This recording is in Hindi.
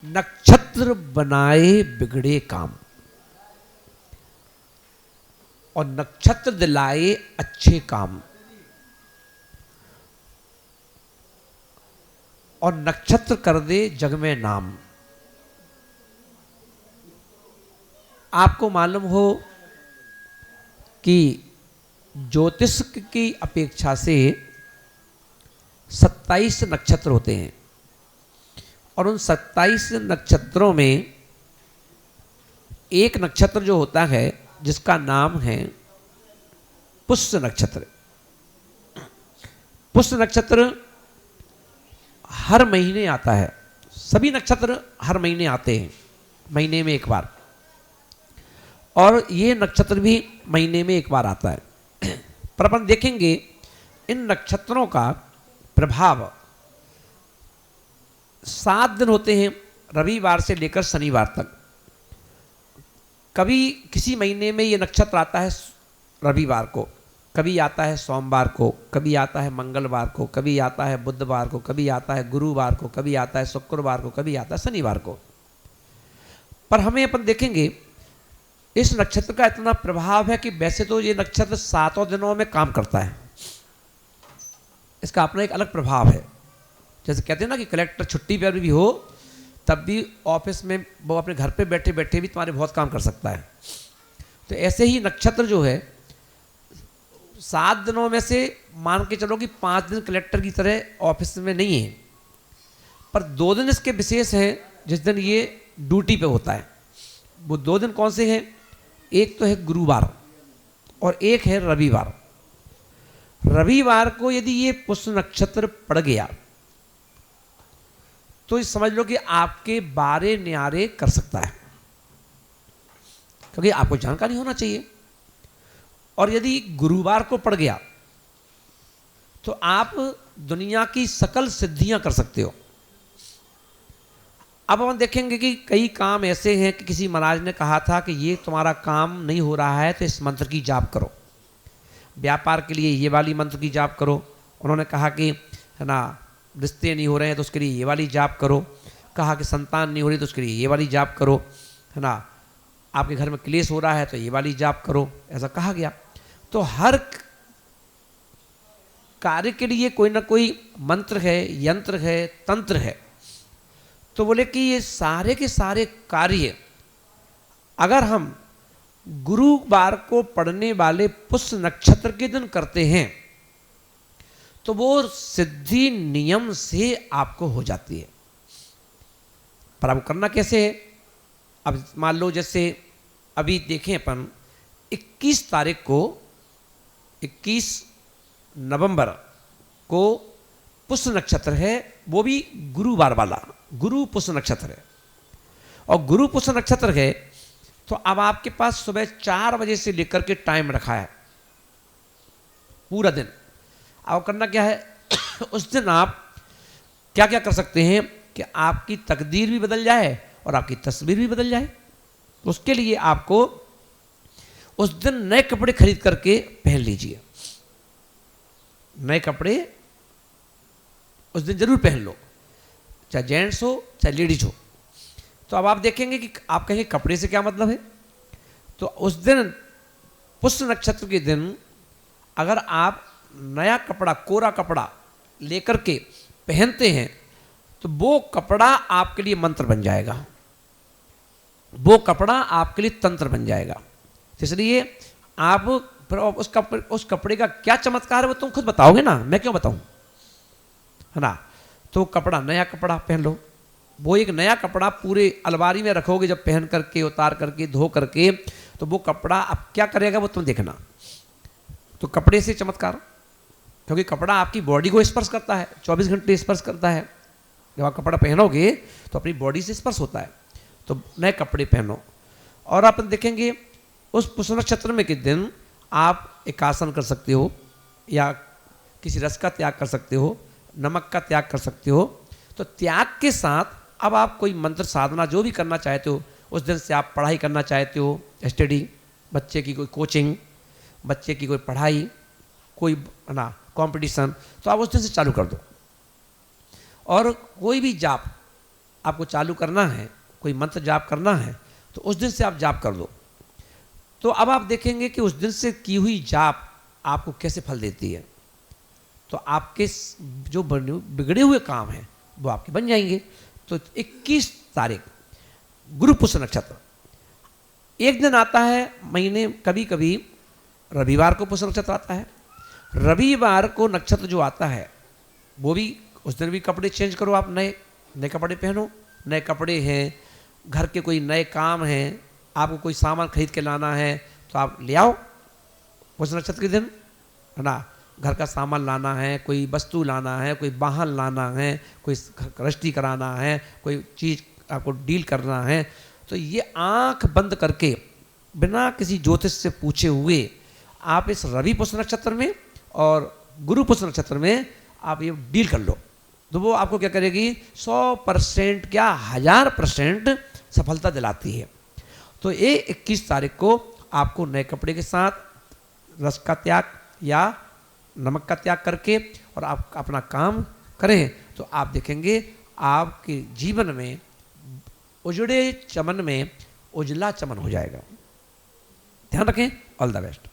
नक्षत्र बनाए बिगड़े काम और नक्षत्र दिलाए अच्छे काम, और नक्षत्र कर दे जग में नाम। आपको मालूम हो कि ज्योतिष की अपेक्षा से 27 नक्षत्र होते हैं और उन 27 नक्षत्रों में एक नक्षत्र जो होता है जिसका नाम है पुष्य नक्षत्र। पुष्य नक्षत्र हर महीने आता है। सभी नक्षत्र हर महीने आते हैं, महीने में एक बार, और ये नक्षत्र भी महीने में एक बार आता है। पर अपन देखेंगे इन नक्षत्रों का प्रभाव 7 दिन होते हैं, रविवार से लेकर शनिवार तक। कभी किसी महीने में ये नक्षत्र आता है रविवार को, कभी आता है सोमवार को, कभी आता है मंगलवार को, कभी आता है बुधवार को, कभी आता है गुरुवार को, कभी आता है शुक्रवार को, कभी आता है शनिवार को। पर हमें अपन देखेंगे इस नक्षत्र का इतना प्रभाव है कि वैसे तो ये नक्षत्र 7 दिनों में काम करता है, इसका अपना एक अलग प्रभाव है। जैसे कहते हैं ना कि कलेक्टर छुट्टी पर भी हो तब भी ऑफिस में वो अपने घर पे बैठे बैठे भी तुम्हारे बहुत काम कर सकता है। तो ऐसे ही नक्षत्र जो है 7 दिनों में से मान के चलो कि 5 दिन कलेक्टर की तरह ऑफिस में नहीं है, पर 2 दिन इसके विशेष हैं जिस दिन ये ड्यूटी पे होता है। वो 2 दिन कौन से हैं? एक तो है गुरुवार और एक है रविवार। रविवार को यदि ये पुष्य नक्षत्र पड़ गया तो समझ लो कि आपके बारे न्यारे कर सकता है, क्योंकि आपको जानकारी होना चाहिए। और यदि गुरुवार को पड़ गया तो आप दुनिया की सकल सिद्धियां कर सकते हो। अब हम देखेंगे कि कई काम ऐसे हैं कि किसी महाराज ने कहा था कि ये तुम्हारा काम नहीं हो रहा है तो इस मंत्र की जाप करो। व्यापार के लिए ये वाली मंत्र की जाप करो। उन्होंने कहा कि है ना रिश्ते नहीं हो रहे हैं तो उसके लिए ये वाली जाप करो। कहा कि संतान नहीं हो रही तो उसके लिए ये वाली जाप करो, है ना। आपके घर में क्लेश हो रहा है तो ये वाली जाप करो, ऐसा कहा गया। तो हर कार्य के लिए कोई ना कोई मंत्र है, यंत्र है, तंत्र है। तो बोले कि ये सारे के सारे कार्य अगर हम गुरुवार को पड़ने वाले पुष्य नक्षत्र के दिन करते हैं तो वो सिद्धि नियम से आपको हो जाती है। पर अब करना कैसे है? अब मान लो जैसे अभी देखें अपन 21 तारीख को 21 नवंबर को पुष्य नक्षत्र है, वो भी गुरुवार वाला गुरु पुष्य नक्षत्र है। और गुरु पुष्य नक्षत्र है तो अब आपके पास सुबह 4 बजे से लेकर के टाइम रखा है पूरा दिन। अब करना क्या है उस दिन आप क्या क्या कर सकते हैं कि आपकी तकदीर भी बदल जाए और आपकी तस्वीर भी बदल जाए। उसके लिए आपको उस दिन नए कपड़े खरीद करके पहन लीजिए। नए कपड़े उस दिन जरूर पहन लो, चाहे जेंट्स हो चाहे लेडीज हो। तो अब आप देखेंगे कि आप कहेंगे कपड़े से क्या मतलब है। तो उस दिन पुष्य नक्षत्र के दिन अगर आप नया कपड़ा, कोरा कपड़ा लेकर के पहनते हैं तो वो कपड़ा आपके लिए मंत्र बन जाएगा, वो कपड़ा आपके लिए तंत्र बन जाएगा। इसलिए आप उस कपड़े का क्या चमत्कार है वो तुम खुद बताओगे ना, मैं क्यों बताऊं, है ना। तो कपड़ा, नया कपड़ा पहन लो। वो एक नया कपड़ा पूरे अलमारी में रखोगे जब पहन करके, उतार करके, धो करके, तो वो कपड़ा अब क्या करेगा वो तुम देखना। तो कपड़े से चमत्कार, क्योंकि कपड़ा आपकी बॉडी को स्पर्श करता है, 24 घंटे स्पर्श करता है। जब आप कपड़ा पहनोगे तो अपनी बॉडी से स्पर्श होता है। तो नए कपड़े पहनो। और आप देखेंगे उस पुष्य नक्षत्र में के दिन आप एक आसन कर सकते हो, या किसी रस का त्याग कर सकते हो, नमक का त्याग कर सकते हो। तो त्याग के साथ अब आप कोई मंत्र साधना जो भी करना चाहते हो, उस दिन से आप पढ़ाई करना चाहते हो, स्टडी, बच्चे की कोई कोचिंग, बच्चे की कोई पढ़ाई, कोई ना कंपटीशन, तो आप उस दिन से चालू कर दो। और कोई भी जाप आपको चालू करना है, कोई मंत्र जाप करना है, तो उस दिन से आप जाप कर लो। तो अब आप देखेंगे कि उस दिन से की हुई जाप आपको कैसे फल देती है। तो आपके जो बिगड़े हुए काम हैं वो आपके बन जाएंगे। तो 21 तारीख गुरु पुष्य नक्षत्र, एक दिन आता है महीने, कभी कभी रविवार को पुष्य नक्षत्र आता है। रविवार को नक्षत्र जो आता है वो भी, उस दिन भी कपड़े चेंज करो, आप नए नए कपड़े पहनो। नए कपड़े हैं, घर के कोई नए काम हैं, आपको कोई सामान खरीद के लाना है तो आप ले आओ पुष्य नक्षत्र के दिन, है ना। घर का सामान लाना है, कोई वस्तु लाना है, कोई वाहन लाना है, कोई रजिस्ट्री कराना है, कोई चीज़ आपको डील करना है, तो ये आंख बंद करके बिना किसी ज्योतिष से पूछे हुए आप इस रवि पुष्य नक्षत्र में और गुरु पुष्य नक्षत्र में आप ये डील कर लो। तो वो आपको क्या करेगी, 100% क्या 1000% सफलता दिलाती है। तो ये 21 तारीख को आपको नए कपड़े के साथ रस का त्याग या नमक का त्याग करके और आप अपना काम करें तो आप देखेंगे आपके जीवन में उजड़े चमन में उजला चमन हो जाएगा। ध्यान रखें। All the best.